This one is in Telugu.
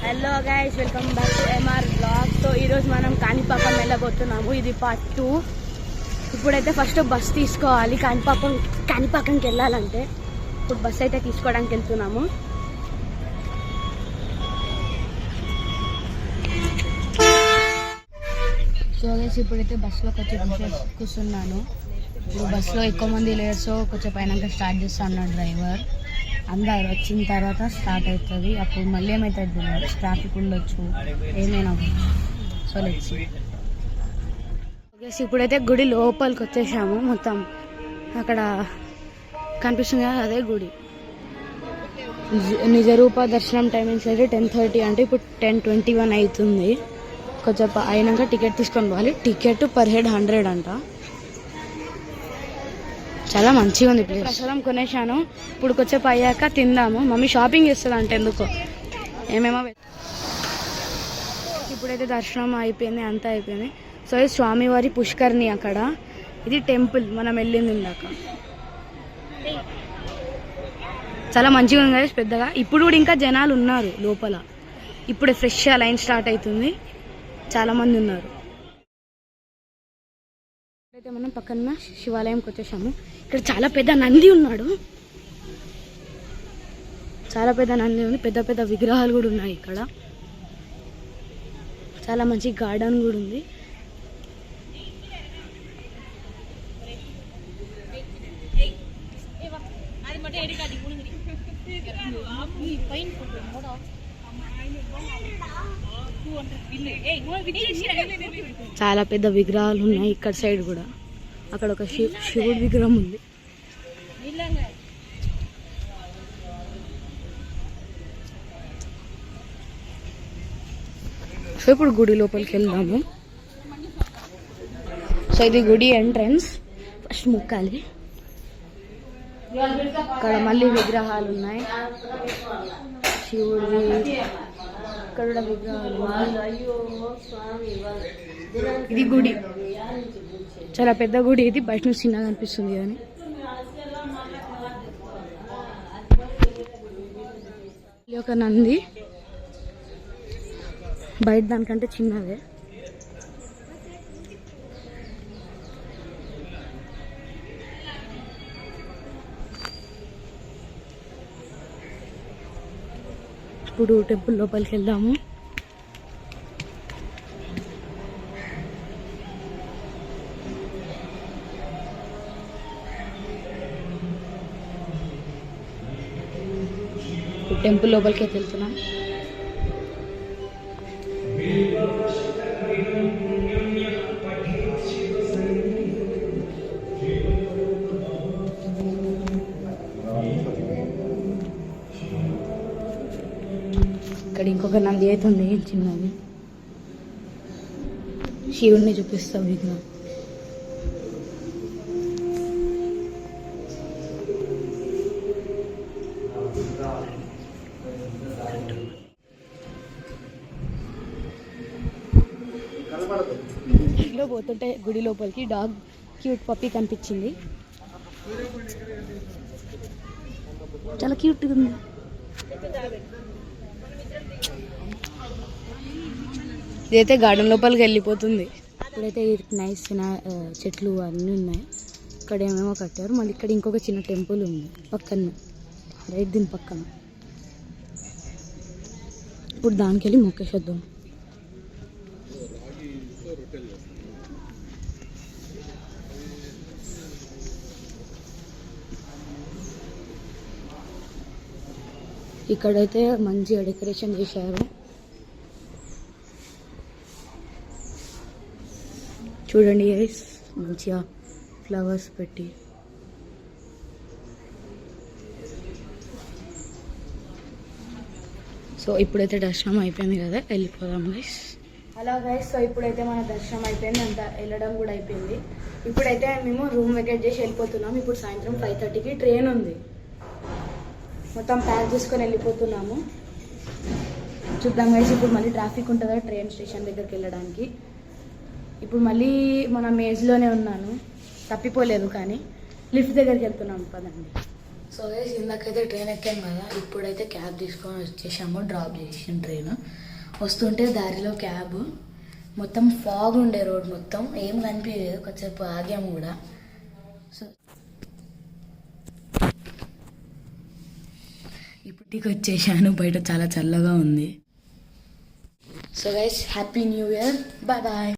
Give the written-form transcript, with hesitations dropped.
Hello guys, welcome back to MR blog. So ఈరోజు మనం కాణిపాకం వెళ్ళబోతున్నాము. ఇది పార్ట్ 2. ఇప్పుడైతే ఫస్ట్ బస్ తీసుకోవాలి. కాణిపాకంకి వెళ్ళాలంటే ఇప్పుడు బస్ అయితే తీసుకోవడానికి వెళ్తున్నాము. సో గైస్, ఇప్పుడైతే బస్సులోకి వచ్చి కూర్చున్నాను. ఇప్పుడు బస్సులో ఎక్కువ మంది లేరు, సో కొంచెం పైన స్టార్ట్ చేస్తా అన్నాడు డ్రైవర్. అందరు వచ్చిన తర్వాత స్టార్ట్ అవుతుంది. అప్పుడు మళ్ళీ ఏమవుతుంది, ట్రాఫిక్ ఉండొచ్చు, ఏమైనా. So let's okay. ఇప్పుడైతే గుడి లోపలికి వచ్చేసాము. మొత్తం అక్కడ కనిపిస్తుంది కదా, అదే గుడి. నిజరూప దర్శనం టైమింగ్స్ అయితే 10:30 అంటే ఇప్పుడు 10:21 అవుతుంది. కొంచెం అయినాక టికెట్ తీసుకొని పోవాలి. టికెట్ పర్ హెడ్ 100 అంట. చాలా మంచిగా ఉంది ప్లేస్. ప్రసాదం కొనేసాను. ఇప్పుడు కొంచెంసేపు అయ్యాక తిందాము. మమ్మీ షాపింగ్ చేస్తుంది అంటే ఎందుకో ఏమేమో. ఇప్పుడైతే దర్శనం అయిపోయింది, అంతా అయిపోయింది. సో ఇది స్వామివారి పుష్కరిణి అక్కడ. ఇది టెంపుల్ మనం వెళ్ళింది ఇందాక. చాలా మంచిగా ఉంది కదా, పెద్దగా. ఇప్పుడు కూడా ఇంకా జనాలు ఉన్నారు లోపల. ఇప్పుడే ఫ్రెష్ లైన్ స్టార్ట్ అవుతుంది, చాలా మంది ఉన్నారు. అయితే మనం పక్కన శివాలయంకి వచ్చేసాము. ఇక్కడ చాలా పెద్ద నంది ఉన్నాడు. చాలా పెద్ద నంది ఉంది. పెద్ద పెద్ద విగ్రహాలు కూడా ఉన్నాయి ఇక్కడ. చాలా మంచి గార్డెన్ కూడా ఉంది. చాలా పెద్ద విగ్రహాలు ఉన్నాయి ఇక్కడ సైడ్ కూడా. అక్కడ ఒక శివుడి విగ్రహం ఉంది. సో ఇప్పుడు గుడి లోపలికి వెళ్దాము. సో ఇది గుడి ఎంట్రన్స్. ఫస్ట్ మొక్కాలి. ఇక్కడ మళ్ళీ విగ్రహాలు ఉన్నాయి. శివుడి ఇక్కడ కూడా విగ్రహాలు. ఇది గుడి, చాలా పెద్ద గుడి. ఇది బయట నుంచి చిన్నగా అనిపిస్తుంది కానీ ఒక నంది బయట దానికంటే చిన్నదే. ఇప్పుడు టెంపుల్ లోపలికి వెళ్దాము. టెంపుల్ లోపలికి వెళ్తున్నాం. ఇక్కడ ఇంకొక నంది అయితే ఉంది, చిన్నది. శివుడిని చూపిస్తాం విగ్రహం. ఇంట్లో పోతుంటే గుడి లోపలికి డాగ్ క్యూట్ పప్పీ కనిపించింది. చాలా క్యూట్గా ఉంది. ఇదైతే గార్డెన్ లోపలికి వెళ్ళిపోతుంది. ఇప్పుడైతే నైస్ చెట్లు అన్నీ ఉన్నాయి. ఇక్కడ ఏమేమో కట్టారు. మళ్ళీ ఇక్కడ ఇంకొక చిన్న టెంపుల్ ఉంది పక్కన, రైట్ దీని పక్కన. ఇప్పుడు దానికి వెళ్ళి మొక్కేసేద్దాం. ఇక్కడైతే మంచిగా డెకరేషన్ చేశారు. చూడండి గైస్, మంచిగా ఫ్లవర్స్ పెట్టి. సో ఇప్పుడైతే దర్శనం అయిపోయింది కదా, వెళ్ళిపోదాం గైస్. హలో గైస్, సో ఇప్పుడైతే మన దర్శనం అయిపోయింది, అంతా వెళ్ళడం కూడా అయిపోయింది. ఇప్పుడైతే మేము రూమ్ వెకేట్ చేసి వెళ్ళిపోతున్నాం. ఇప్పుడు సాయంత్రం 5:30కి ట్రైన్ ఉంది. మొత్తం ప్యాక్ చేసుకొని వెళ్ళిపోతున్నాము. చూద్దాం గైస్, ఇప్పుడు మళ్ళీ ట్రాఫిక్ ఉంటుందా ట్రైన్ స్టేషన్ దగ్గరికి వెళ్ళడానికి. ఇప్పుడు మళ్ళీ మన మేజ్లోనే ఉన్నాను, తప్పిపోలేదు. కానీ లిఫ్ట్ దగ్గరికి వెళ్తున్నాం పదండి. సో గైస్ ఇందాకైతే ట్రైన్ ఎక్కాం కదా, ఇప్పుడైతే క్యాబ్ తీసుకొని వచ్చేసాము. డ్రాప్ చేసిన ట్రైన్ వస్తుంటే దారిలో క్యాబ్ మొత్తం ఫాగ్ ఉండే, రోడ్ మొత్తం ఏం కనిపించలేదు. కొంచెంసేపు ఆగాము కూడా. సో ఇప్పటికి వచ్చేసాను, బయట చాలా చల్లగా ఉంది. So guys happy new year, bye bye.